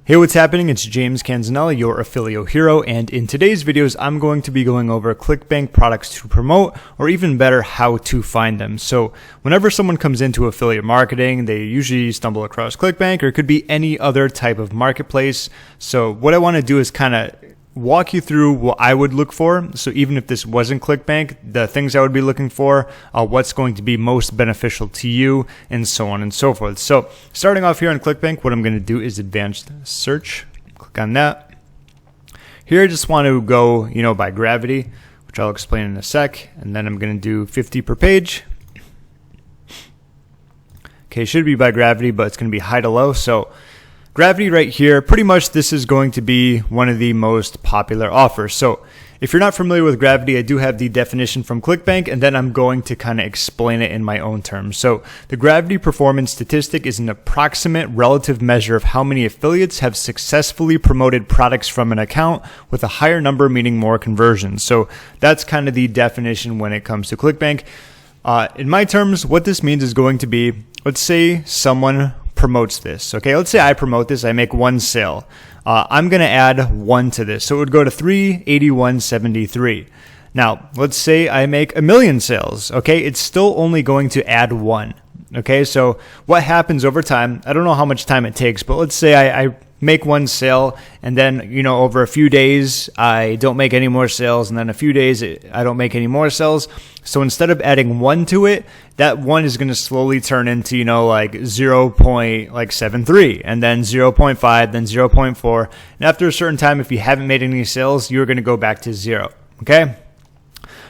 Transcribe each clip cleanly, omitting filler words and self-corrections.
Hey, what's happening? It's James Canzanella, your affiliate hero, and in today's videos, I'm going to be going over Clickbank products to promote, or even better, how to find them. So whenever someone comes into affiliate marketing, they usually stumble across Clickbank, or it could be any other type of marketplace. So what I want to do is kind of walk you through what I would look for. So even if this wasn't Clickbank, the things I would be looking for, what's going to be most beneficial to you, and so on and so forth. So starting off here on Clickbank, what I'm going to do is advanced search. Click on that. Here I just want to go, by gravity, which I'll explain in a sec. And then I'm going to do 50 per page. Okay, it should be by gravity, but it's going to be high to low. So gravity right here, pretty much this is going to be one of the most popular offers. So if you're not familiar with gravity, I do have the definition from Clickbank, and then I'm going to kind of explain it in my own terms. So the gravity performance statistic is an approximate relative measure of how many affiliates have successfully promoted products from an account, with a higher number meaning more conversions. So that's kind of the definition when it comes to Clickbank. In my terms, what this means is going to be, let's say someone promotes this. Okay, let's say I promote this, I make one sale. I'm going to add 1 to this. So it would go to 381.73. Now, let's say I make 1,000,000 sales. Okay, it's still only going to add 1. Okay, so what happens over time, I don't know how much time it takes, but let's say I make one sale, and then, over a few days, I don't make any more sales, and then a few days, I don't make any more sales. So instead of adding 1 to it, that 1 is going to slowly turn into, 0.73, and then 0.5, then 0.4. And after a certain time, if you haven't made any sales, you're going to go back to 0. Okay?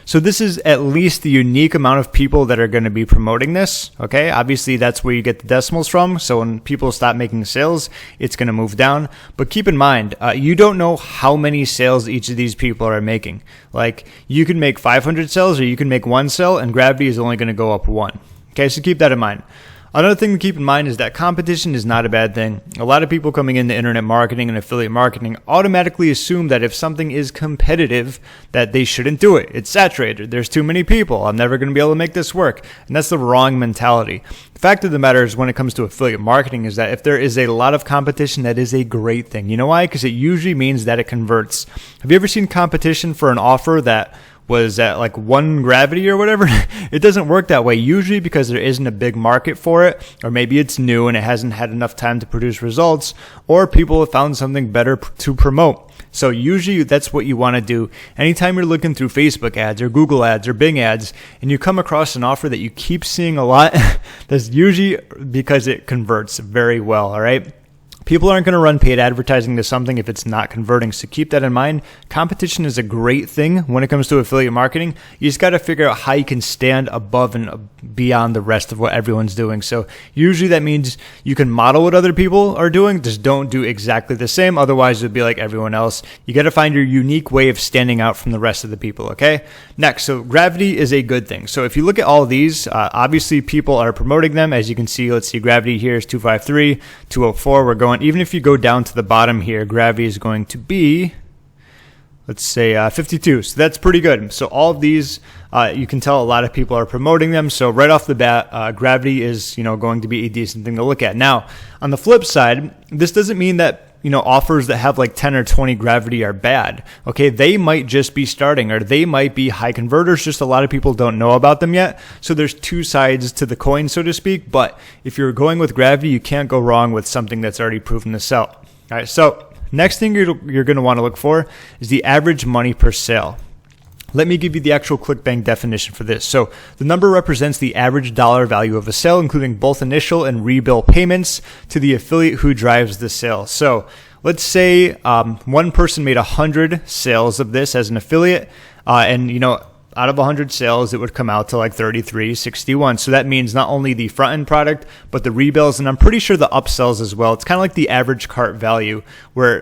So this is at least the unique amount of people that are going to be promoting this. Okay, obviously that's where you get the decimals from. So when people stop making sales, it's going to move down. But keep in mind, you don't know how many sales each of these people are making. Like, you can make 500 sales, or you can make 1 sale, and gravity is only going to go up 1. Okay, so keep that in mind. Another thing to keep in mind is that competition is not a bad thing. A lot of people coming into internet marketing and affiliate marketing automatically assume that if something is competitive, that they shouldn't do it. It's saturated. There's too many people. I'm never going to be able to make this work. And that's the wrong mentality. The fact of the matter is, when it comes to affiliate marketing, is that if there is a lot of competition, that is a great thing. You know why? Because it usually means that it converts. Have you ever seen competition for an offer that was at like 1 gravity or whatever? It doesn't work that way, usually because there isn't a big market for it, or maybe it's new and it hasn't had enough time to produce results, or people have found something better to promote. So usually that's what you want to do. Anytime you're looking through Facebook ads or Google ads or Bing ads, and you come across an offer that you keep seeing a lot, that's usually because it converts very well, all right? People aren't going to run paid advertising to something if it's not converting. So keep that in mind. Competition is a great thing when it comes to affiliate marketing. You just got to figure out how you can stand above and beyond the rest of what everyone's doing. So usually that means you can model what other people are doing. Just don't do exactly the same. Otherwise, you'll be like everyone else. You got to find your unique way of standing out from the rest of the people. Okay. Next, so gravity is a good thing. So if you look at all of these, obviously people are promoting them. As you can see, let's see, gravity here is 253, 204. We're going. Even if you go down to the bottom here, gravity is going to be, let's say 52. So that's pretty good. So all of these, you can tell a lot of people are promoting them. So right off the bat, gravity is, going to be a decent thing to look at. Now, on the flip side, this doesn't mean that, offers that have like 10 or 20 gravity are bad. Okay, they might just be starting, or they might be high converters, just a lot of people don't know about them yet. So there's two sides to the coin, so to speak. But if you're going with gravity, you can't go wrong with something that's already proven to sell. All right, so next thing you're going to want to look for is the average money per sale. Let me give you the actual Clickbank definition for this. So the number represents the average dollar value of a sale, including both initial and rebill payments to the affiliate who drives the sale. So let's say one person made 100 sales of this as an affiliate, and out of 100 sales, it would come out to like 33.61. So that means not only the front end product, but the rebills, and I'm pretty sure the upsells as well. It's kind of like the average cart value, where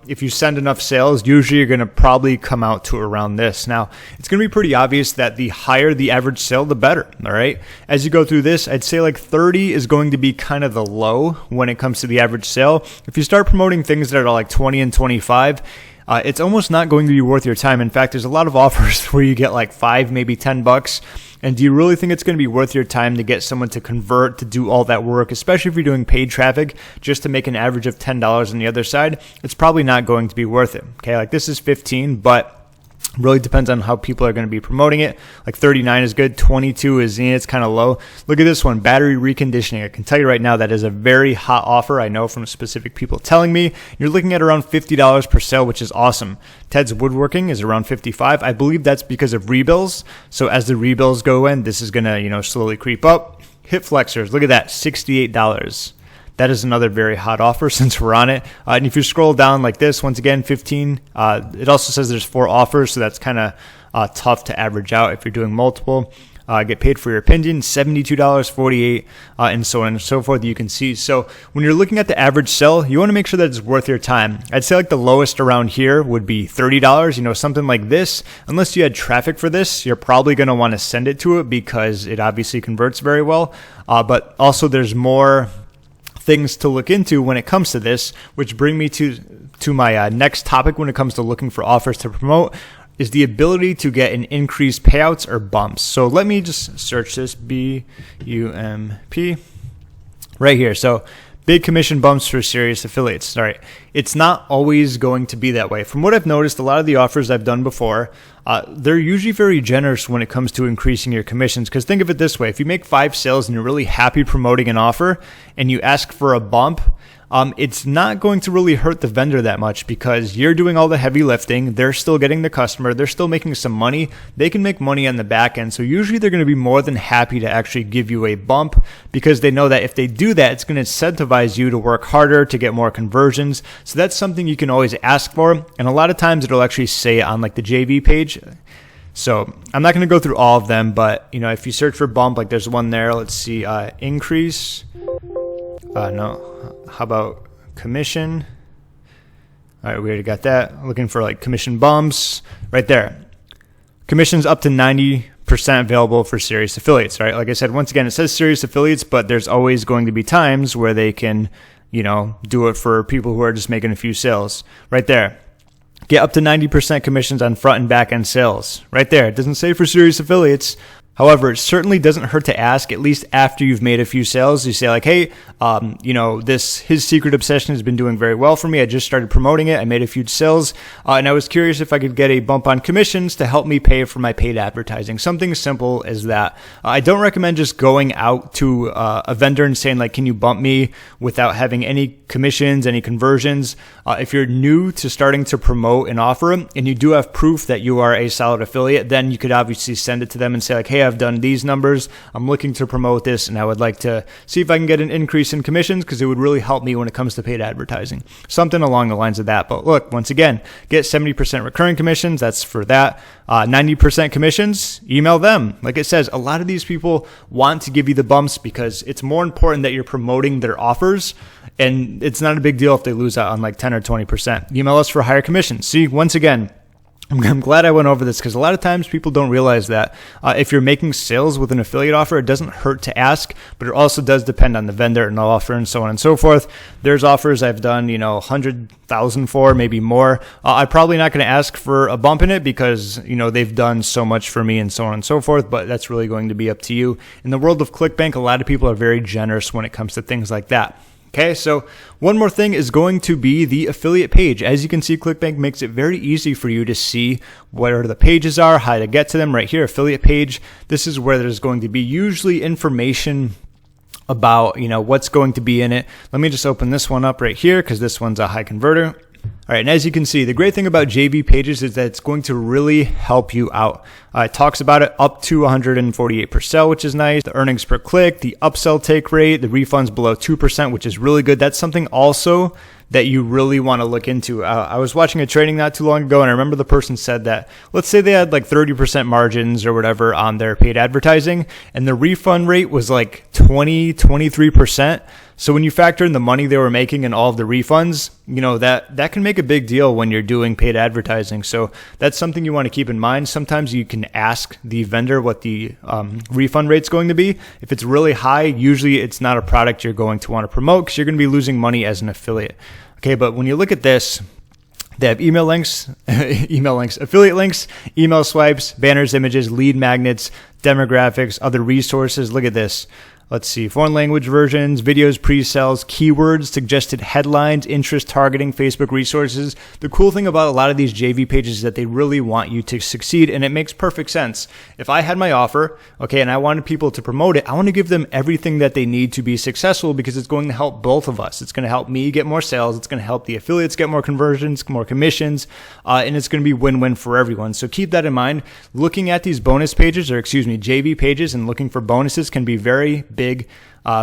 if you send enough sales, usually you're going to probably come out to around this. Now, it's going to be pretty obvious that the higher the average sale, the better. All right. As you go through this, I'd say like 30 is going to be kind of the low when it comes to the average sale. If you start promoting things that are like 20 and 25, it's almost not going to be worth your time. In fact, there's a lot of offers where you get like $5, maybe $10. And do you really think it's going to be worth your time to get someone to convert, to do all that work, especially if you're doing paid traffic, just to make an average of $10 on the other side? It's probably not going to be worth it. Okay, like this is 15, but really depends on how people are going to be promoting it. Like 39 is good. 22 is, it's kind of low. Look at this one, battery reconditioning. I can tell you right now that is a very hot offer. I know from specific people telling me. You're looking at around $50 per sale, which is awesome. Ted's Woodworking is around 55. I believe that's because of rebills. So as the rebills go in, this is going to, slowly creep up. Hip flexors, look at that, $68. That is another very hot offer since we're on it. And if you scroll down like this, once again, 15. It also says there's 4 offers, so that's kind of tough to average out if you're doing multiple. Get paid for your opinion, $72, 48, and so on and so forth. You can see. So when you're looking at the average sell, you want to make sure that it's worth your time. I'd say like the lowest around here would be $30. Something like this. Unless you had traffic for this, you're probably going to want to send it to it because it obviously converts very well. But also there's more things to look into when it comes to this, which bring me to my next topic when it comes to looking for offers to promote, is the ability to get an increased payouts or bumps. So let me just search this, BUMP, right here. So big commission bumps for serious affiliates. All right. It's not always going to be that way. From what I've noticed, a lot of the offers I've done before, they're usually very generous when it comes to increasing your commissions. Because think of it this way. If you make 5 sales and you're really happy promoting an offer and you ask for a bump, it's not going to really hurt the vendor that much because you're doing all the heavy lifting. They're still getting the customer. They're still making some money. They can make money on the back end. So usually they're going to be more than happy to actually give you a bump because they know that if they do that, it's going to incentivize you to work harder to get more conversions. So that's something you can always ask for. And a lot of times it'll actually say on like the JV page. So I'm not going to go through all of them, but if you search for bump, like there's one there. Let's see, increase. No. How about commission? All right, we already got that. Looking for like commission bumps right there. Commissions up to 90% available for serious affiliates, right? Like I said, once again, it says serious affiliates, but there's always going to be times where they can, do it for people who are just making a few sales right there. Get up to 90% commissions on front and back end sales right there. It doesn't say for serious affiliates. However, it certainly doesn't hurt to ask, at least after you've made a few sales. You say like, hey, his secret obsession has been doing very well for me. I just started promoting it. I made a few sales, and I was curious if I could get a bump on commissions to help me pay for my paid advertising. Something simple as that. I don't recommend just going out to a vendor and saying like, can you bump me without having any commissions, any conversions. If you're new to starting to promote an offer and you do have proof that you are a solid affiliate, then you could obviously send it to them and say like, hey, I've done these numbers. I'm looking to promote this and I would like to see if I can get an increase in commissions because it would really help me when it comes to paid advertising. Something along the lines of that. But look, once again, get 70% recurring commissions. That's for that. 90% commissions, email them. Like it says, a lot of these people want to give you the bumps because it's more important that you're promoting their offers. And it's not a big deal if they lose out on like 10 or 20%. Email us for higher commissions. See, once again, I'm glad I went over this because a lot of times people don't realize that if you're making sales with an affiliate offer, it doesn't hurt to ask, but it also does depend on the vendor and the offer and so on and so forth. There's offers I've done, 100,000 for, maybe more. I'm probably not going to ask for a bump in it because, they've done so much for me and so on and so forth, but that's really going to be up to you. In the world of Clickbank, a lot of people are very generous when it comes to things like that. Okay, so one more thing is going to be the affiliate page. As you can see, Clickbank makes it very easy for you to see where the pages are, how to get to them. Right here, affiliate page. This is where there's going to be usually information about, what's going to be in it. Let me just open this one up right here because this one's a high converter. All right, and as you can see, the great thing about JV pages is that it's going to really help you out. It talks about it up to 148 per sale, which is nice. The earnings per click, the upsell take rate, the refunds below 2%, which is really good. That's something also that you really want to look into. I was watching a training not too long ago, and I remember the person said that, let's say they had like 30% margins or whatever on their paid advertising, and the refund rate was like 23%. So when you factor in the money they were making and all of the refunds, that can make a big deal when you're doing paid advertising. So that's something you want to keep in mind. Sometimes you can ask the vendor what the refund rate's going to be. If it's really high, usually it's not a product you're going to want to promote because you're going to be losing money as an affiliate. Okay, but when you look at this, They have email links, affiliate links, email swipes, banners, images, lead magnets, demographics, other resources. Look at this. Let's see, foreign language versions, videos, pre-sales, keywords, suggested headlines, interest targeting, Facebook resources. The cool thing about a lot of these JV pages is that they really want you to succeed, and it makes perfect sense. If I had my offer, okay, and I wanted people to promote it, I want to give them everything that they need to be successful because it's going to help both of us. It's going to help me get more sales. It's going to help the affiliates get more conversions, more commissions, and it's going to be win-win for everyone. So keep that in mind. Looking at these bonus pages, JV pages, and looking for bonuses can be very big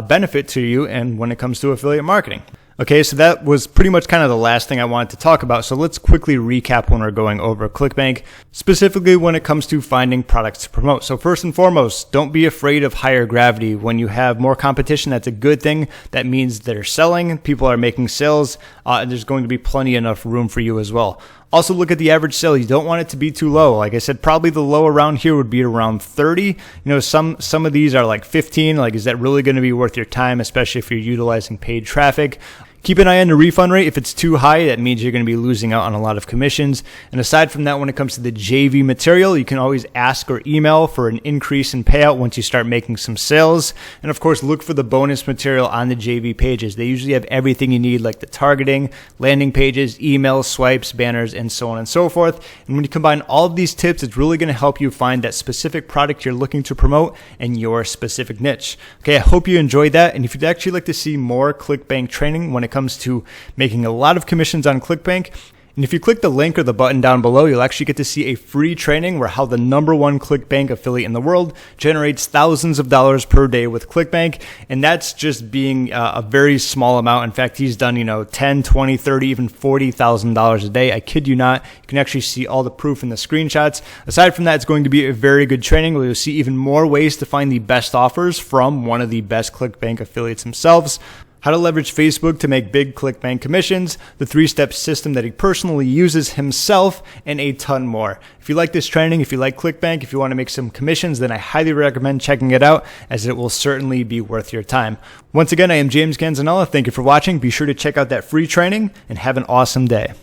benefit to you and when it comes to affiliate marketing. Okay, so that was pretty much kind of the last thing I wanted to talk about. So let's quickly recap when we're going over Clickbank, specifically when it comes to finding products to promote. So first and foremost, don't be afraid of higher gravity. When you have more competition, that's a good thing. That means they're selling, people are making sales, and there's going to be plenty enough room for you as well. Also, look at the average sale. You don't want it to be too low. Like I said, probably the low around here would be around 30. Some of these are like 15. Like, is that really going to be worth your time, especially if you're utilizing paid traffic? Keep an eye on the refund rate. If it's too high, that means you're going to be losing out on a lot of commissions. And aside from that, when it comes to the JV material, you can always ask or email for an increase in payout once you start making some sales. And of course, look for the bonus material on the JV pages. They usually have everything you need, like the targeting, landing pages, emails, swipes, banners, and so on and so forth. And when you combine all of these tips, it's really going to help you find that specific product you're looking to promote and your specific niche. Okay, I hope you enjoyed that. And if you'd actually like to see more Clickbank training when it comes to making a lot of commissions on Clickbank, and if you click the link or the button down below, you'll actually get to see a free training where how the #1 Clickbank affiliate in the world generates thousands of dollars per day with Clickbank. And that's just being a very small amount. In fact, he's done, $10, $20, $30, even $40,000 a day. I kid you not. You can actually see all the proof in the screenshots. Aside from that, it's going to be a very good training where you'll see even more ways to find the best offers from one of the best Clickbank affiliates themselves. How to leverage Facebook to make big Clickbank commissions, the 3-step system that he personally uses himself, and a ton more. If you like this training, if you like Clickbank, if you want to make some commissions, then I highly recommend checking it out, as it will certainly be worth your time. Once again, I am James Canzanella. Thank you for watching. Be sure to check out that free training and have an awesome day.